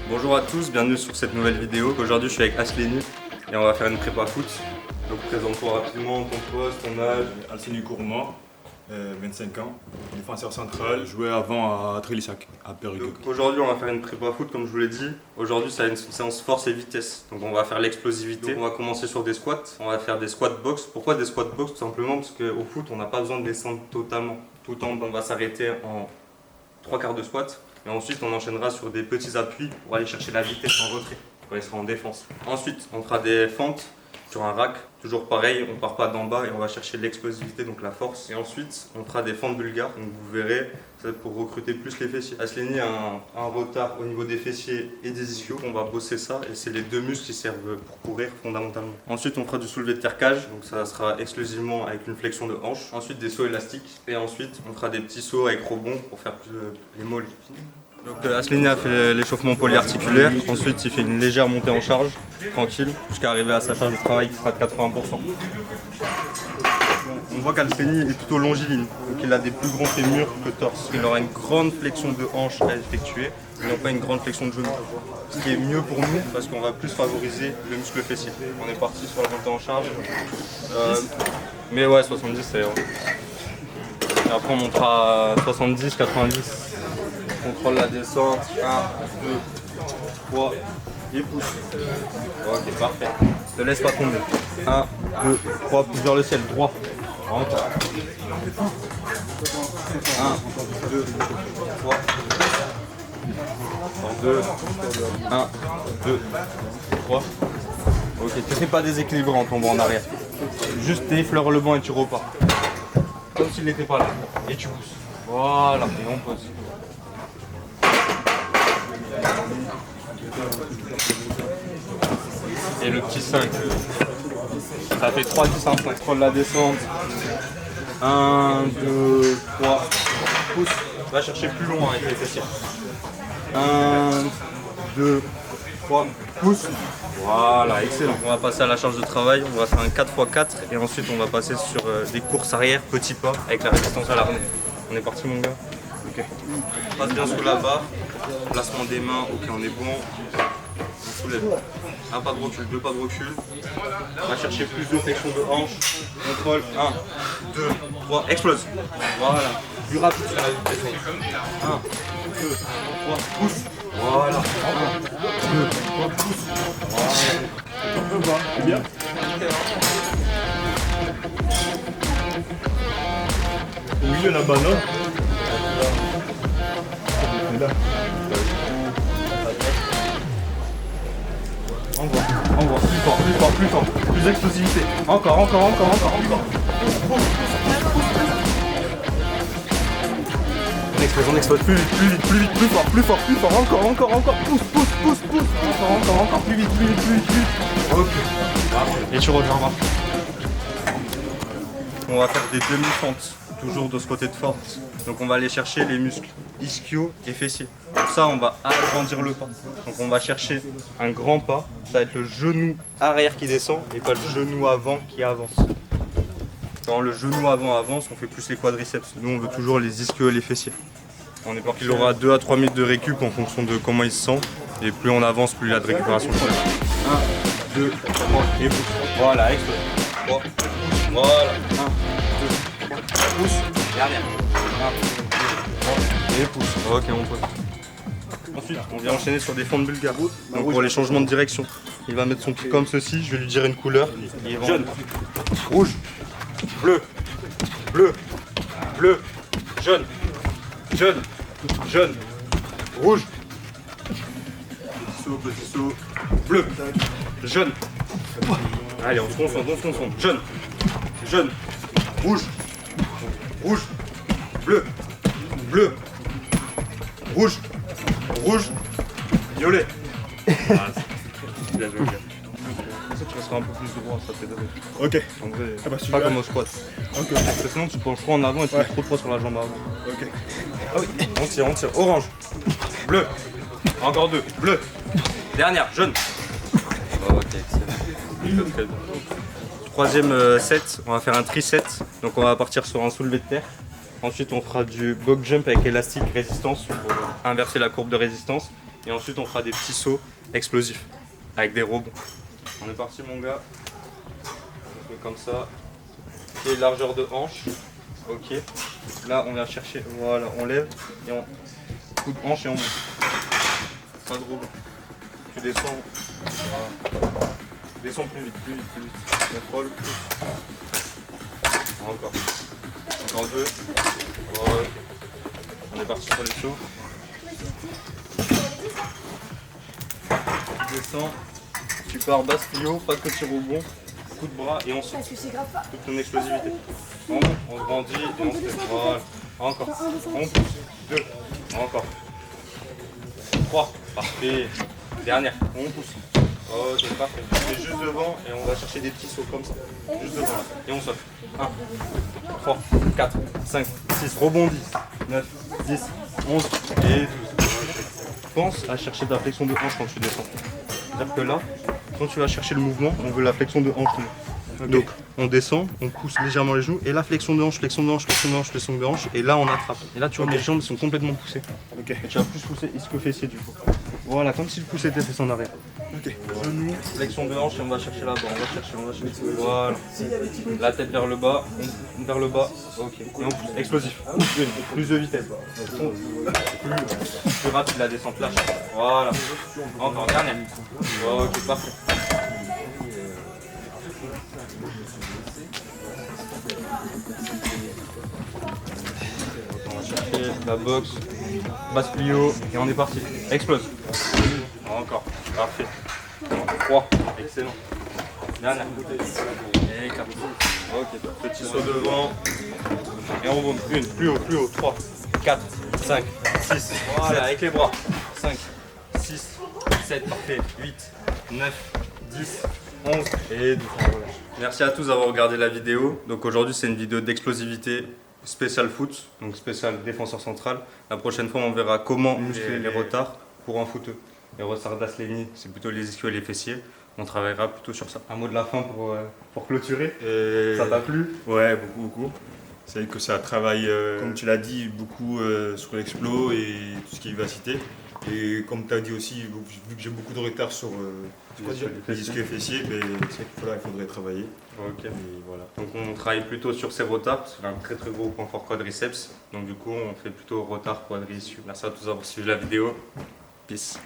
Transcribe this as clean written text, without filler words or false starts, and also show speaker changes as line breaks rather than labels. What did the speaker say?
Bonjour à tous, bienvenue sur cette nouvelle vidéo. Aujourd'hui je suis avec Aslénie et on va faire une prépa foot. Donc présente-toi rapidement, ton poste, ton âge.
Aslénie Courma, 25 ans, défenseur central, jouais avant à Trélissac, à Périgueux.
Aujourd'hui on va faire une prépa foot comme je vous l'ai dit. Aujourd'hui ça va être une séance force et vitesse. Donc on va faire l'explosivité. On va commencer sur des squats. On va faire des squats box. Pourquoi des squats box? Tout simplement parce qu'au foot on n'a pas besoin de descendre totalement. Tout le temps on va s'arrêter en 3 quarts de squat. Et ensuite on enchaînera sur des petits appuis pour aller chercher la vitesse en retrait, quand il sera en défense. Ensuite on fera des fentes sur un rack, toujours pareil, on part pas d'en bas et on va chercher l'explosivité, donc la force. Et ensuite on fera des fentes bulgares, donc vous verrez, ça va être pour recruter plus les fessiers. Aslénie a un retard au niveau des fessiers et des ischios, on va bosser ça et c'est les deux muscles qui servent pour courir fondamentalement. Ensuite on fera du soulevé de terre-cage, donc ça sera exclusivement avec une flexion de hanche. Ensuite des sauts élastiques et ensuite on fera des petits sauts avec rebond pour faire plus les molles. Donc Aslénie a fait l'échauffement polyarticulaire, ensuite il fait une légère montée en charge, tranquille, jusqu'à arriver à sa charge de travail qui sera de 80%. On voit qu'Aslénie est plutôt longiligne, donc il a des plus grands fémurs que torse. Il aura une grande flexion de hanche à effectuer, et non pas une grande flexion de genou. Ce qui est mieux pour nous, parce qu'on va plus favoriser le muscle fessier. On est parti sur la montée en charge, mais ouais 70 c'est vrai. Et après on montera à 70, 90. Contrôle la descente, 1, 2, 3 et pousse. Ok, parfait. Ne laisse pas tomber. 1, 2, 3, pousse vers le ciel, droit. Encore. 1, 2, 3. 2, 1, 2, 3. Ok, tu ne fais pas déséquilibré en tombant en arrière. Juste t'effleures le banc et tu repars. Comme s'il n'était pas là. Et tu pousses. Voilà, et on pose. Et le petit 5. Ça fait 3, 10, 1, 5. Contrôle la descente. 1, 2, 3. Pousse. Va chercher plus loin avec les fessiers. 1, 2, 3. Pousse. Voilà, excellent. On va passer à la charge de travail. On va faire un 4x4 et ensuite on va passer sur des courses arrière, petits pas avec la résistance à l'arnais. On est parti mon gars. Ok. On passe bien sous la barre. Placement des mains, ok on est bon. On soulève. Un pas de recul, deux pas de recul. On va chercher plus de flexion de hanche. Contrôle. 1, 2, 3. Explose. Voilà. Plus rapide sur la vitesse. 1, 2, 3. Pousse. Voilà. 1, 2, 3. Pousse. Voilà.
Un peu bas, c'est bien. Au milieu là-bas, non? Là.
Envoie, plus fort, plus fort, plus fort, plus d'explosivité. Encore. On explose plus vite, plus fort, encore. Pousse. Encore, plus vite. Ok. Et tu reviens là. On va faire des demi-fentes, toujours de ce côté de force. Donc on va aller chercher les muscles ischio et fessiers. Pour ça, on va agrandir le pas. Donc on va chercher un grand pas. Ça va être le genou arrière qui descend et pas le genou avant qui avance. Quand le genou avant avance, on fait plus les quadriceps. Nous, on veut toujours les ischios et les fessiers. On est parti. Il aura 2 à 3 minutes de récup en fonction de comment il se sent. Et plus on avance, plus il a de récupération. 1, 2, 3 et pousse. Voilà, explose. 3, voilà. 1, 2, 3, pousse. Dernière. 1, 2, 3 et pousse. Ok, on pose. Ensuite, on vient enchaîner sur des fentes bulgares. Donc pour les changements de direction. Il va mettre son pied comme ceci, je vais lui dire une couleur. Jaune, rouge, bleu, jaune, rouge, petit saut, bleu, jaune. Allez, on se concentre. Jaune, rouge, bleu, rouge, violet. Bien joué. Tu resteras un peu plus droit, ça fait drôle.
Ok.
En vrai,
Ah bah,
pas comme au squat.
Ok.
Parce que sinon tu penches trop en avant et tu mets trop de poids sur la jambe avant.
Ok.
Ah oui, on tire. Orange, bleu, encore 2, bleu, dernière, jaune. Ok, excellent. Très bien. Troisième set, on va faire un tri-set. Donc on va partir sur un soulevé de terre. Ensuite on fera du box jump avec élastique résistance pour inverser la courbe de résistance. Et ensuite on fera des petits sauts explosifs avec des rebonds. On est parti mon gars. On fait comme ça. Et largeur de hanche. Ok. Là on vient chercher. Voilà, on lève et on coup de hanche et on monte. Pas de rebond. Tu descends. Voilà. Tu descends plus vite, plus vite, plus vite. Contrôle, plus. Encore. Encore deux. Voilà. On est parti sur les sauts. Tu descends. Tu pars basse plio, pas de petit rebond. Coup de bras et on saute. Toute ton explosivité. On grandit et on se fait. Voilà. Encore. On pousse. Deux. Encore. Trois. Parfait. Dernière. On pousse. Ok, parfait. On est juste devant et on va chercher des petits sauts comme ça. Juste devant là. Et on saute. 1, 3, 4, 5, 6. Rebondis. 9, 10, 11 et 12. Pense à chercher ta flexion de hanche quand tu descends. C'est-à-dire que là, quand tu vas chercher le mouvement, on veut la flexion de hanche. Okay. Donc on descend, on pousse légèrement les genoux et là flexion de hanche, flexion de hanche, flexion de hanche, flexion de hanche et là on attrape. Et là tu vois mes jambes sont complètement poussées.
Ok.
Et tu vas plus pousser ischio-fessier du coup. Voilà, comme si le pouce était fait en arrière.
Ok.
Genoux, flexion de hanche et on va chercher là-bas, on va chercher. Voilà. La tête vers le bas, vers le bas. Ok. Et on pousse. Explosif. Plus de vitesse. Plus rapide la descente, lâche. Voilà. Encore, dernière. Ok, parfait. On va chercher la boxe, basse plio et on est parti. Explose. Encore. Parfait. 3. Excellent. Dernière. Et 4. Ok. Petit saut devant. Et on monte. 1. Plus haut. 3, 4, 5, 6. Voilà, avec les bras. 5, 6, 7. Parfait. 8, 9, 10, 11 et 12. Merci à tous d'avoir regardé la vidéo. Donc aujourd'hui, c'est une vidéo d'explosivité spécial foot, donc spécial défenseur central. La prochaine fois, on verra comment muscler les retards pour un footeux. Les retards d'Aslénie, c'est plutôt les ischios et les fessiers. On travaillera plutôt sur ça. Un mot de la fin pour clôturer. Ça t'a plu?
Ouais, beaucoup. C'est vrai que ça travaille, comme tu l'as dit, beaucoup sur l'explo et tout ce qui est vivacité. Et comme tu as dit aussi, vu que j'ai beaucoup de retard sur les ischios et fessiers, ben, voilà, il faudrait travailler.
Ok.
Et voilà.
Donc on travaille plutôt sur ces retards, parce que c'est un très gros point fort quadriceps. Donc du coup, on fait plutôt retard quadri ischios. Merci à tous d'avoir suivi la vidéo. Peace.